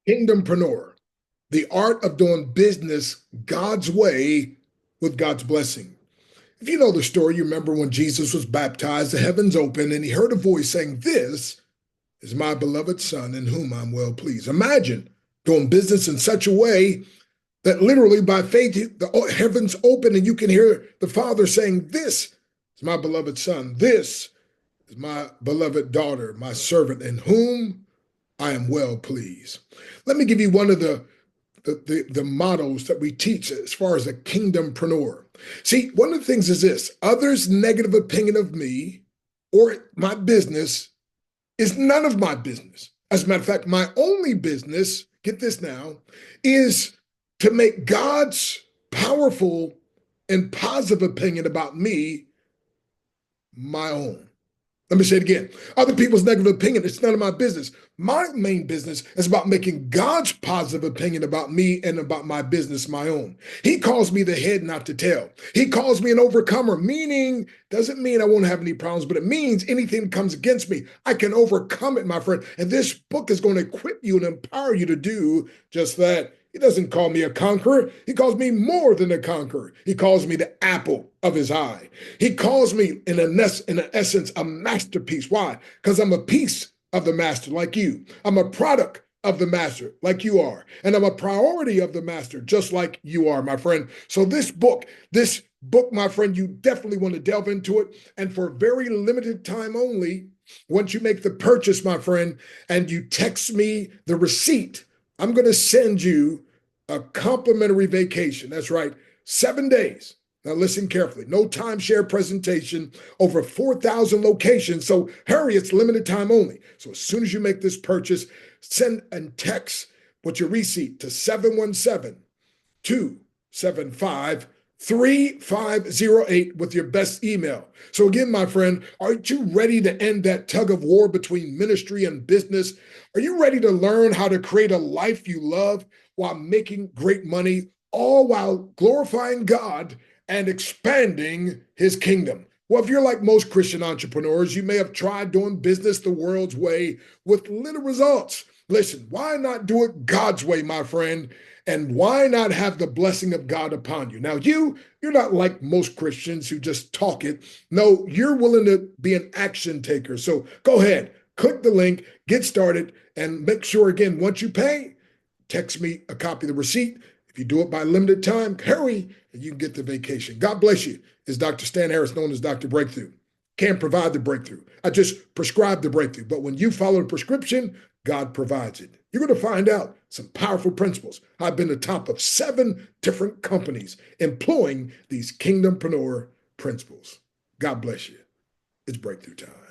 Kingdompreneur, the art of doing business God's way with God's blessing. If you know the story, you remember when Jesus was baptized, the heavens opened, and he heard a voice saying, "This is my beloved Son in whom I'm well pleased." Imagine doing business in such a way that literally by faith, the heavens open and you can hear the Father saying, "This is my beloved Son. This is my beloved daughter, my servant in whom I am well pleased." Let me give you one of the mottos that we teach as far as a kingdompreneur. See, one of the things is this: others' negative opinion of me or my business is none of my business. As a matter of fact, my only business, get this now, is to make God's powerful and positive opinion about me my own. Let me say it again. Other people's negative opinion, it's none of my business. My main business is about making God's positive opinion about me and about my business my own. He calls me the head, not the tail. He calls me an overcomer, meaning, doesn't mean I won't have any problems, but it means anything that comes against me, I can overcome it, my friend. And this book is going to equip you and empower you to do just that. He doesn't call me a conqueror. He calls me more than a conqueror. He calls me the apple of his eye. He calls me, in an essence, a masterpiece. Why? Because I'm a piece of the master, like you. I'm a product of the master, like you are. And I'm a priority of the master, just like you are, my friend. So this book, my friend, you definitely want to delve into it. And for a very limited time only, once you make the purchase, my friend, and you text me the receipt, I'm going to send you a complimentary vacation. That's right, 7 days. Now, listen carefully. No timeshare presentation, over 4,000 locations. So, hurry, it's limited time only. So, as soon as you make this purchase, send and text with your receipt to 717 275 3508 with your best email. So, again, my friend, aren't you ready to end that tug of war between ministry and business? Are you ready to learn how to create a life you love while making great money, all while glorifying God and expanding his kingdom? Well, if you're like most Christian entrepreneurs, you may have tried doing business the world's way with little results. Listen, why not do it God's way, my friend? And why not have the blessing of God upon you? Now, you're not like most Christians who just talk it. No, you're willing to be an action taker. So go ahead, click the link, get started, and make sure, again, once you pay, text me a copy of the receipt. If you do it by limited time, hurry, and you can get the vacation. God bless you. It's Dr. Stan Harris, known as Dr. Breakthrough. Can't provide the breakthrough. I just prescribe the breakthrough. But when you follow the prescription, God provides it. You're going to find out some powerful principles. I've been the top of 7 different companies employing these kingdompreneur principles. God bless you. It's breakthrough time.